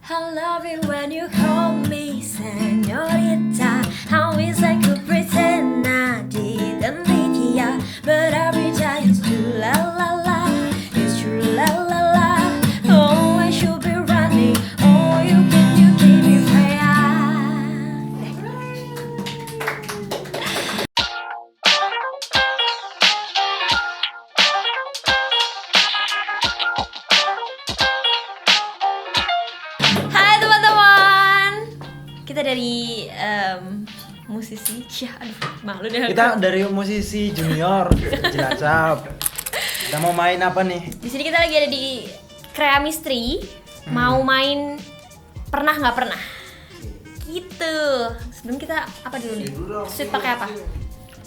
I love it when you call me señorita. I wish I could pretend I didn't need ya, but every time it's true la la la, it's true la la la. Oh, I should be running. Oh, you keep me free. Hai teman-teman, kita dari musisi, ya aduh malu deh. Kita dari musisi junior Cilacap. Kita mau main apa nih? Di sini kita lagi ada di Crea Misteri, mau main pernah nggak pernah. Gitu. Sebelum kita apa dulu nih? Sweet pakai apa?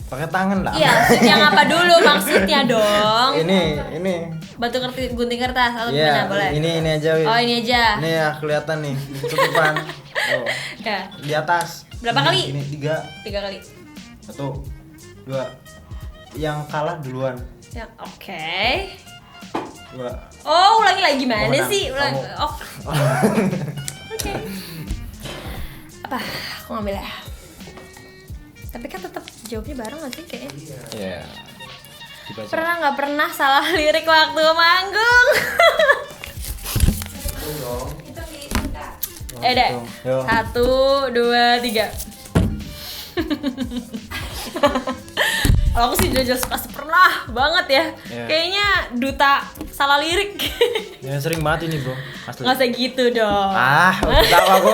Pakai tangan lah. Iya, sweet yang apa dulu maksudnya dong? Ini. Batu kertas, gunting kertas atau Iya, gimana boleh? ini aja. Wi. Oh, ini aja. Ini ya kelihatan nih, tutupan. Oh, Ya. di atas. Berapa kali? Ini 3. 3 kali. 1 2. Yang kalah duluan. Ya, oke. 2. Oh, ulangi lagi gimana Menang. sih? Ulangi. Kamu. Oh. Oke. Apa? Aku ngambil ya. Tapi kan tetap jawabnya bareng gak sih kayaknya? Iya. Dibaca. Pernah nggak pernah salah lirik waktu manggung? Dek. Yo. 1, 2, 3. Kalau aku sih jelas pasti pernah banget ya. Iya. Kayaknya duta salah lirik. Ya sering banget ini, Bro. Asli. Nggak usah gitu dong. Udah tahu aku.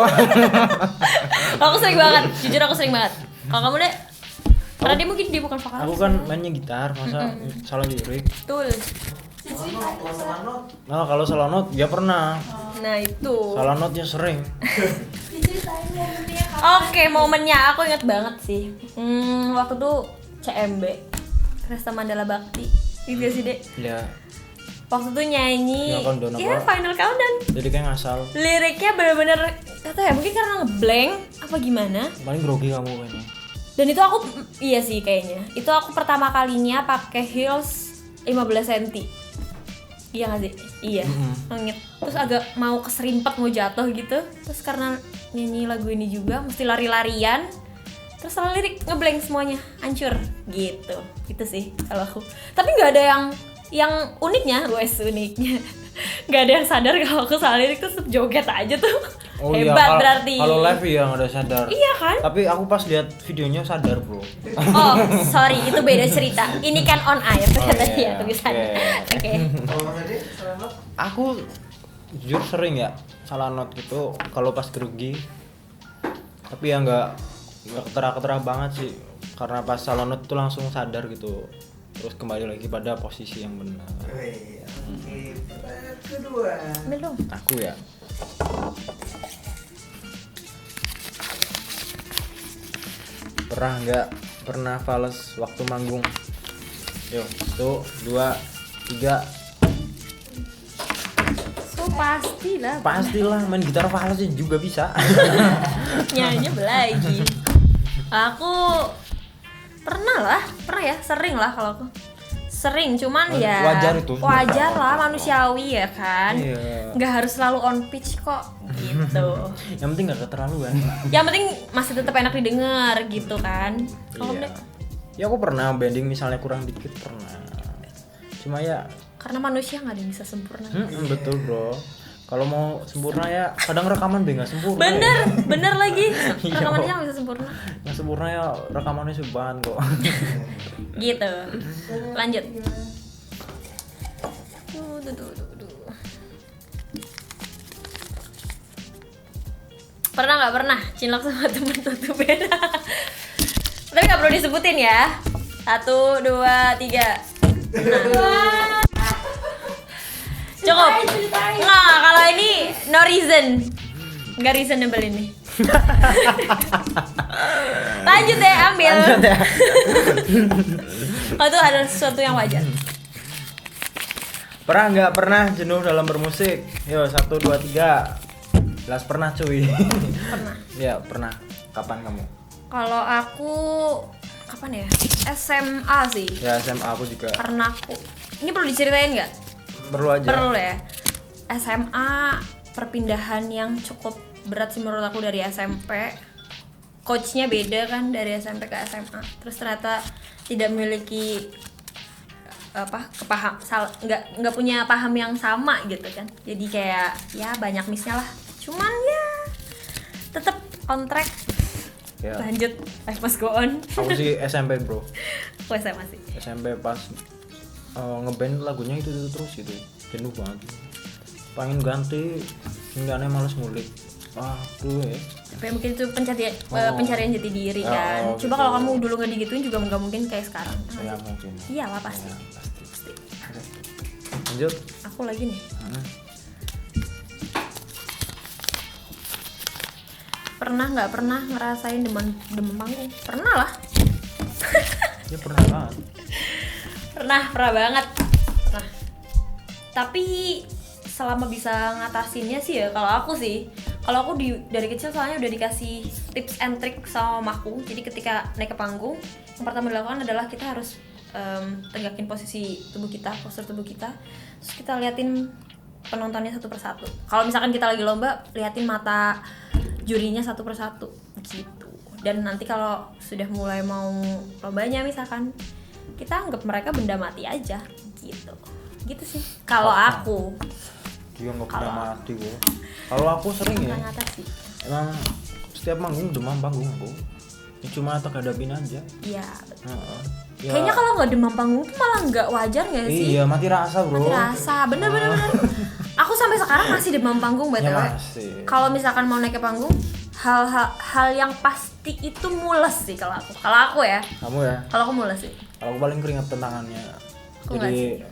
Aku sering banget, jujur aku sering banget. Kalau kamu deh, karena dia mungkin dia bukan vokalis. Aku kan mainnya gitar, masa salah lirik. Betul. Nah, kalau salah not ya pernah. Nah itu. Salah notnya sering. Oke, momennya aku inget banget sih. Waktu itu CMB, Kresta Mandala Bakti. Gitu sih dek. Ya, Waktu itu nyanyi. Ya, countdown Iya, apa? Final Countdown. jadi kayak ngasal. Liriknya bener-bener kata ya mungkin karena ngeblank apa gimana. Paling grogi kamu kayaknya. Dan itu aku iya sih kayaknya. Itu aku pertama kalinya pakai heels 15 cm. Iya gak sih? Iya. Ngit. Terus agak mau keserimpet mau jatuh gitu. Terus karena nyanyi lagu ini juga mesti lari-larian. Terus salah lirik ngeblank semuanya, hancur gitu. Itu sih kalau aku. Tapi nggak ada yang uniknya, uniknya. Nggak ada yang sadar kalau aku salah lirik terus joget aja tuh. Hebat berarti. Kalau live ya nggak ada sadar. Iya kan? Tapi aku pas lihat videonya sadar, Bro. Oh, sorry, itu beda cerita. Ini kan on air ternyata iya, ya tulisannya. Oke. Aku jujur sering ya salah not gitu kalau pas grogi. Tapi ya nggak ketera-ketera banget sih. Karena pas salah not tuh langsung sadar gitu. Terus kembali lagi pada posisi yang benar. Kedua. Ambil dong. Aku ya. Pernah fales waktu manggung. Yuk, 1 2 3. So pastilah. Pastilah main gitar fales juga bisa. Nyanyi lagi. Aku pernah ya, sering lah kalau aku. Sering, cuman ya Wajar itu. wajar lah, manusiawi ya kan. Iya. Nggak harus selalu on pitch kok gitu. Yang penting gak keterlaluan. Yang penting masih tetap enak didengar gitu kan. Kalau Iya. Dek, Ya aku pernah bending misalnya kurang dikit pernah. Cuma ya karena manusia nggak ada yang bisa sempurna. betul, Bro. Kalau mau sempurna ya kadang rekaman be nggak sempurna. Bener lagi. Iya. Rekamannya nggak bisa sempurna. Yang sempurna ya rekamannya subahan kok. Gitu. Lanjut. Duh. Pernah nggak pernah cinlok sama temen tuh beda. Tapi nggak perlu disebutin ya. 1, 2, 3. Cukup. Nggak, kalau ini no reason. Nggak reasonable ini. Lanjut deh, ambil. Oh, itu ada sesuatu yang wajar. Pernah nggak pernah jenuh dalam bermusik? Yo 1 2 3. Jelas pernah cuy. Pernah. Ya pernah. Kapan kamu? Kalau aku kapan ya? SMA sih. Ya SMA aku juga. Karena aku ini perlu diceritain nggak? Perlu aja. Perlu ya. SMA perpindahan yang cukup berat sih menurut aku dari SMP. Coachnya beda kan dari SMP ke SMA. Terus ternyata tidak memiliki nggak punya paham yang sama gitu kan. Jadi kayak ya banyak missnya lah. Cuman ya tetap on track. Ya. Lanjut, life must go on. Aku sih SMP bro. Aku SMA sih. SMP pas ngeband lagunya itu terus gitu, jenuh banget. Pengen ganti, hingga males ngulik. Aduh ya. Tapi mungkin itu pencarian jati diri kan. Coba gitu. kalau kamu dulu nggak digituin juga nggak mungkin kayak sekarang. Ya mungkin. Iyalah pasti. Ya, pasti. Oke. Lanjut. Aku lagi nih. Pernah nggak pernah ngerasain demam panggung? Pernah lah. Ya pernah banget. Pernah banget. Pernah. Tapi selama bisa ngatasinnya sih ya, kalau aku dari kecil soalnya udah dikasih tips and trick sama mamaku. Jadi ketika naik ke panggung, yang pertama dilakukan adalah kita harus tegakin posisi tubuh kita, postur tubuh kita. Terus kita liatin penontonnya satu persatu. Kalau misalkan kita lagi lomba, liatin mata jurinya satu persatu gitu. Dan nanti kalau sudah mulai mau lombanya misalkan, kita anggap mereka benda mati aja gitu sih kalau aku. Dia nggak pernah mati gue. Kalau aku sering ya. Emang setiap manggung demam panggung aku. Ya, cuma tak hadapin aja. Iya. Ya. Kayaknya kalau nggak demam panggung tuh malah nggak wajar nggak sih? Iya, mati rasa bro. Mati rasa, bener. Aku sampai sekarang masih demam panggung btw. Ya, kalau misalkan mau naik ke panggung, hal yang pasti itu mules sih kalau aku. Kalau aku ya. Kamu ya? Kalau aku mules sih. Kalau aku paling keringat tangannya. Aku jadi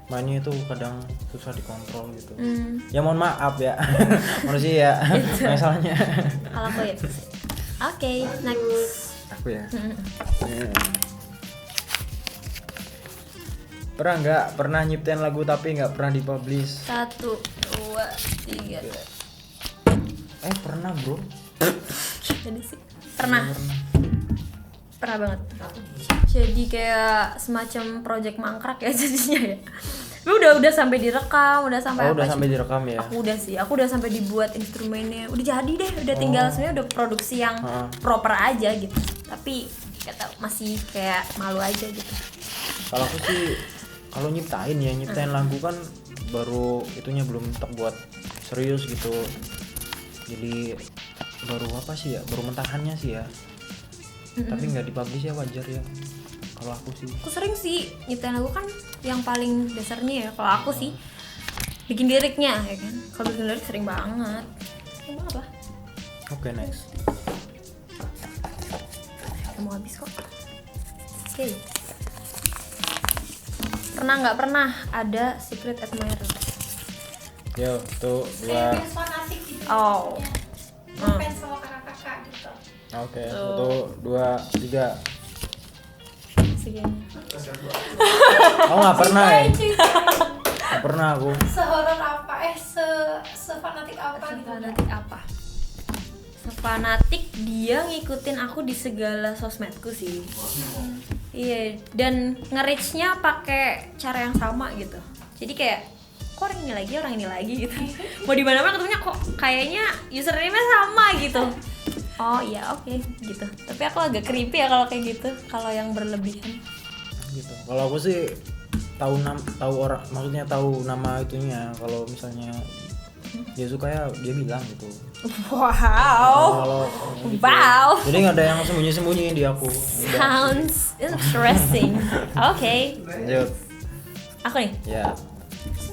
mainnya itu kadang susah dikontrol gitu. Ya mohon maaf ya. Manusia ya. Masalahnya. Kalau aku ya. Oke, next. Aku ya. Pernah nyiptain lagu tapi nggak pernah dipublish? 1, 2, 3. Pernah bro. Jadi sih pernah banget. Jadi kayak semacam project mangkrak ya jadinya ya. Tapi udah sampai direkam, udah sampai sampai direkam ya. Aku udah sampai dibuat instrumennya, udah jadi deh, udah tinggal sebenarnya udah produksi yang proper aja gitu. Tapi kata masih kayak malu aja gitu. Kalau aku sih kalau nyiptain lagu kan baru itunya belum terbuat serius gitu. Jadi baru mentahannya sih ya. Tapi nggak dipublish ya wajar ya. Kalau aku sih. Aku sering sih nyiptain lagu kan yang paling dasarnya ya. Kalau aku sih bikin liriknya ya kan. Kalau bikin lirik sering banget lah. Oke, next. Mau habis kok. Oke. Pernah nggak pernah ada secret admirer? Yo, tuh dua. Oh. Fans sama kakak-kakak gitu. Oke, 1, 2, 3. Segini. Oh nggak pernah ya? Nggak pernah aku. Sehoror apa? Sefanatik apa gitu? Fanatik apa? Fanatik dia ngikutin aku di segala sosmedku sih. Iya, dan nge-reach-nya pakai cara yang sama gitu. Jadi kayak kok orang ini lagi gitu. Mau di mana-mana ketemunya kok kayaknya username-nya sama gitu. Oh iya, oke gitu. Tapi aku agak creepy ya kalau kayak gitu, kalau yang berlebihan. Gitu. Kalau aku sih tahu orang, maksudnya tahu nama itunya. Kalau misalnya dia suka ya dia bilang gitu. Wow. Gitu. Wow. Jadi nggak ada yang sembunyi di aku. Sounds interesting. Oke. Lanjut. Aku nih. Ya.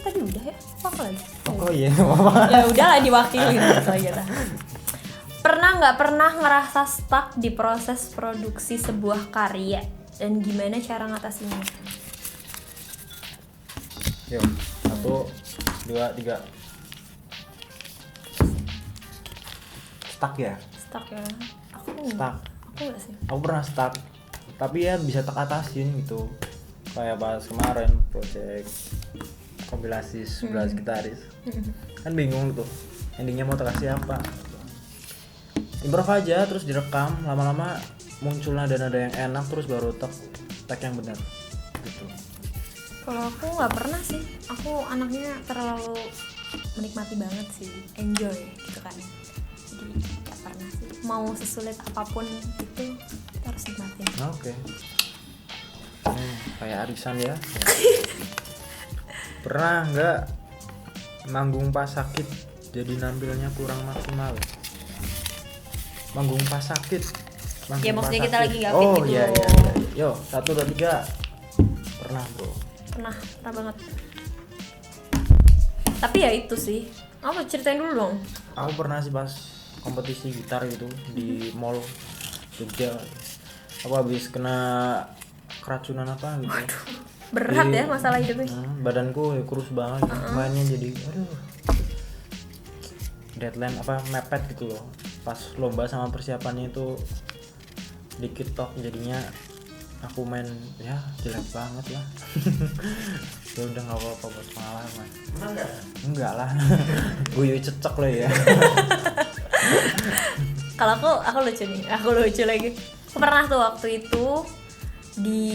Tadi udah ya? Apa lagi? Oh iya. Ya udahlah diwakilin gitu aja lah. Pernah nggak pernah ngerasa stuck di proses produksi sebuah karya dan gimana cara ngatasinnya? Yuk, 1, 2, 3. Stuck ya? Stuck ya? Aku Stuck. Aku nggak sih. Aku pernah stuck, tapi ya bisa tak atasin gitu. Kayak pas kemarin project kompilasi 11 gitaris. Kan bingung tuh, endingnya mau tak kasih apa. Improv aja, terus direkam, lama-lama muncul nada-nada yang enak, terus baru tag yang benar gitu. Kalau aku nggak pernah sih, aku anaknya terlalu menikmati banget sih, enjoy gitu kan. Jadi gak pernah sih, mau sesulit apapun itu kita harus nikmatin. Oke. Kayak arisan ya. Pernah nggak manggung pas sakit jadi nampilnya kurang maksimal? Manggung pas sakit. Ya, maksudnya kita lagi nggak fit oh, gitu. iya. Yo, 1, 2, 3. Pernah bro. Pernah banget. Tapi ya itu sih, apa ceritain dulu dong. Aku pernah sih pas kompetisi gitar gitu di mall Jogja. Aku habis kena keracunan apa gitu. Berat Jadi, ya masalah hidupnya. badanku ya kurus banget mainnya jadi aduh. Deadline apa mepet gitu loh. Pas lomba sama persiapannya itu dikit tok jadinya aku main ya jelek banget lah. Ya udah nggak apa-apa buat pengalaman. Enggak lah. Guyu cecek lo ya. Kalau aku lucu nih, aku lucu lagi. Aku pernah tuh waktu itu di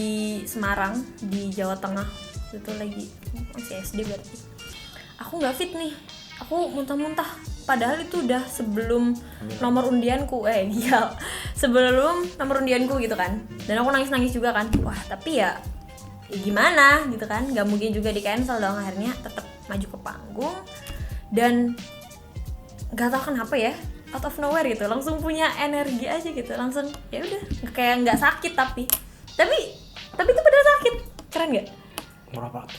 Semarang, di Jawa Tengah. Itu lagi masih SD berarti. Aku nggak fit nih. Aku muntah-muntah. Padahal itu udah sebelum nomor undianku, gila. Sebelum nomor undianku gitu kan. Dan aku nangis-nangis juga kan. Wah, tapi ya gimana gitu kan, nggak mungkin juga di cancel dong. Akhirnya tetap maju ke panggung dan nggak tahu kenapa ya, out of nowhere gitu langsung punya energi aja gitu, langsung ya udah kayak nggak sakit tapi itu bener sakit. Keren nggak? Murah banget.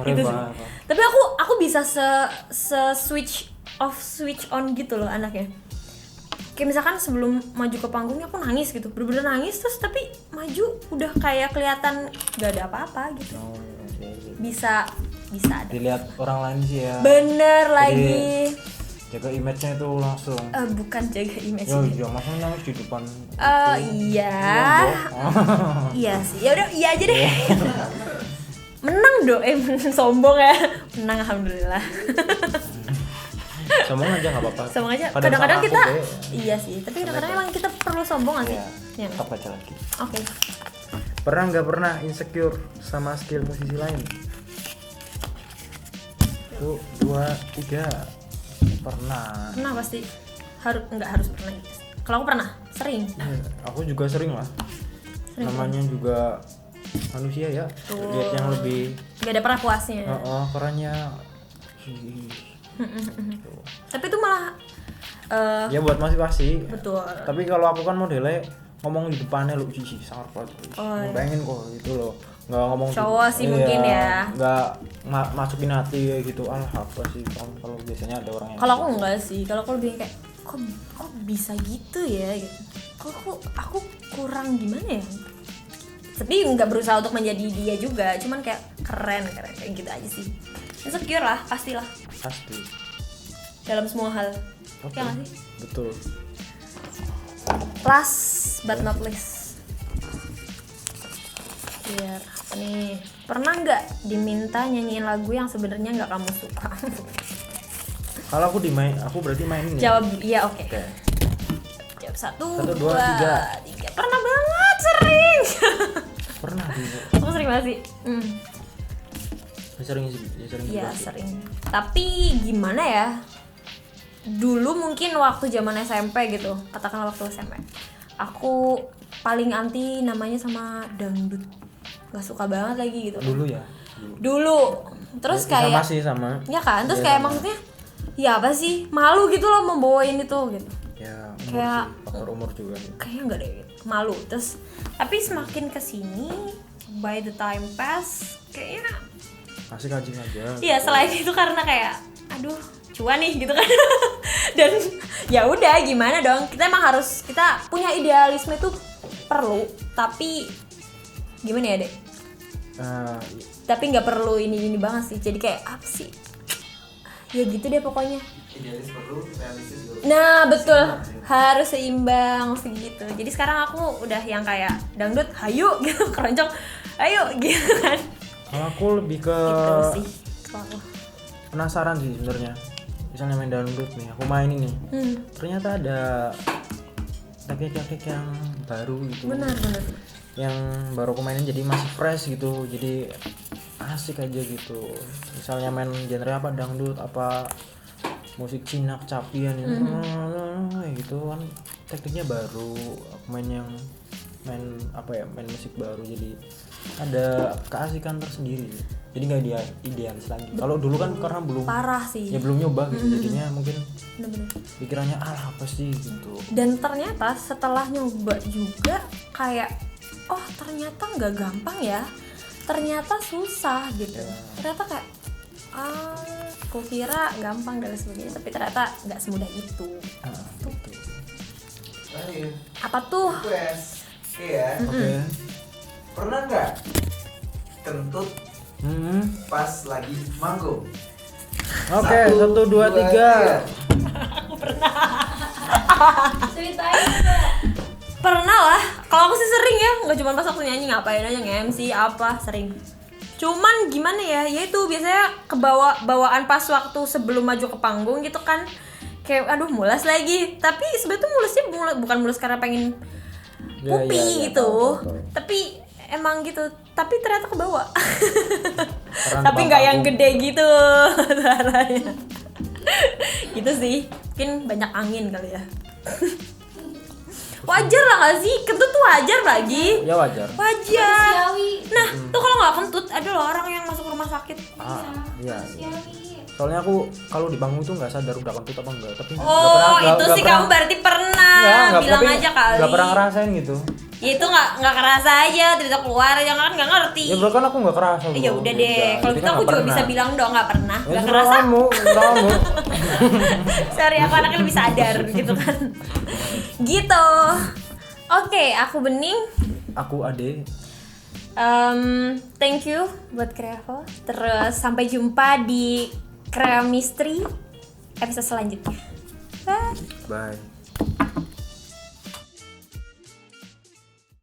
Itu sih. Tapi aku bisa se switch on gitu loh anaknya. Kayak misalkan sebelum maju ke panggungnya aku nangis gitu, bener-bener nangis, terus tapi maju udah kayak kelihatan gak ada apa-apa gitu. Bisa ada. Dilihat orang lain sih ya. Bener Jadi, lagi. jaga image-nya itu langsung. Bukan jaga image. Iya, masa nangis di depan. Iya. Iya sih. Ya udah, iya aja deh. Menang sombong ya. Menang alhamdulillah. Sombong aja nggak apa-apa. Sombong aja. Kadang Kadang-kadang sama kita aku, iya sih, tapi kadang-kadang emang kita perlu sombong nggak sih? Iya. Ya. Tetap aja lagi. Oke. Pernah nggak pernah insecure sama skill musisi lain? 1, 2, 3. Pernah. Pernah pasti. Nggak harus pernah. Kalau aku pernah, sering. Ya, aku juga sering lah. Sering. Namanya juga manusia ya. Lihat yang lebih. Nggak ada pernah puasnya. Kerennya. Tapi itu malah Ya buat motivasi. betul. Tapi kalau aku kan modelnya ngomong di depannya lu sih sangat kuat. iya. Pengen kok gitu loh. Nggak ngomong Cowok sih mungkin ya. Nggak masukin hati kayak gitu. Apa sih kalau biasanya ada orang yang Kalau aku enggak sih. Kalau aku lebih kayak kok bisa gitu ya gitu. Kok aku kurang gimana ya? Tapi nggak berusaha untuk menjadi dia juga, cuman kayak keren kayak gitu aja sih. Insecure lah, pastilah. pasti. Dalam semua hal. Oke. Ya nggak sih? Betul. Last but not least. Biar apa nih? Pernah nggak diminta nyanyiin lagu yang sebenarnya nggak kamu suka? Kalau aku berarti mainin ya. Jawab iya, oke. Oke. Jawab 1, 2, 3. Pernah banget, sering. Pernah juga. Aku sering banget sih. Sering sih, Iya juga sih. sering. Tapi gimana ya? Dulu mungkin waktu zaman SMP gitu, katakanlah waktu SMP, aku paling anti namanya sama dangdut. Gak suka banget lagi gitu. Dulu ya. Dulu. Terus kayak sama sih sama. ya kan, terus Iya, kayak sama. maksudnya ya apa sih, malu gitu loh membawain itu gitu. Ya, umur Kayak- sih, faktor umur juga nih. Kayaknya enggak deh, malu. Terus tapi semakin kesini, by the time pass, kayaknya Masih kaji aja. iya, selain itu karena kayak aduh cuan nih gitu kan. Dan ya udah gimana dong, kita emang harus, kita punya idealisme itu perlu, tapi gimana ya dek, tapi nggak perlu ini banget sih, jadi kayak apa sih ya gitu deh pokoknya. Idealis perlu, realistis perlu. Nah betul, harus seimbang segitu. Jadi sekarang aku udah yang kayak dangdut hayu gitu, keroncong ayo gitu kan. Kalau aku lebih ke Gitu sih kalau aku. penasaran sih sebenarnya. Misalnya main dangdut nih, aku main ini. Ternyata ada teknik-teknik yang baru gitu. Benar. Yang baru aku mainin jadi masih fresh gitu. Jadi asik aja gitu. Misalnya main genre apa, dangdut apa, musik Cina kecapian ini gitu kan, tekniknya baru, main musik baru, jadi ada keasikan tersendiri, jadi nggak dia idealis lagi. Kalau dulu kan karena belum Parah sih. ya belum nyoba gitu, jadinya mungkin Bener-bener. pikirannya apa sih gitu. Dan ternyata setelah nyoba juga kayak oh ternyata nggak gampang ya, ternyata susah gitu. Ternyata kayak kukira gampang dan sebagainya, tapi ternyata nggak semudah itu. Gitu. Ayo, Apa tuh? request. Oke ya. Oke. Pernah nggak kentut pas lagi manggung? Oke, 1, 2, 3. Ceritain Mbak. Pernah lah. Kalau aku sih sering ya, nggak cuma pas waktu nyanyi, ngapain aja nge-MC apa sering. Cuman gimana ya, itu biasanya bawaan pas waktu sebelum maju ke panggung gitu kan, kayak aduh mules lagi. Tapi sebenarnya tuh mulesnya bukan mules karena pengen pupi gitu, tahu. tapi emang gitu. Tapi ternyata kebawa. Peran Tapi nggak yang bapakku. gede gitu suaranya. Gitu sih, mungkin banyak angin kali ya. Wajar lah gak sih? Kentut tuh wajar lagi. Ya wajar. Wajar. Manusiawi. Nah, tuh kalau nggak kentut ada loh orang yang masuk rumah sakit. Iya. Manusiawi. Soalnya aku kalau di panggung tuh nggak sadar udah kentut apa enggak, tapi Oh, itu sih kamu berarti pernah. Bilang aja kali. Nggak pernah ngerasain gitu. Ya itu nggak kerasa aja, tiba-tiba keluar aja kan nggak ngerti. Ya bro, kan aku nggak kerasa. Ya bro. udah deh. Kalau Jadi gitu kan aku nggak juga pernah. bisa bilang dong nggak pernah, Ya, nggak terserah kerasa. kamu. Sorry, aku anaknya lebih sadar gitu kan. Gitu. Oke, aku Bening. Aku Ade. Thank you buat Krevo. Terus sampai jumpa di Kreo Mystery episode selanjutnya. Bye. Bye.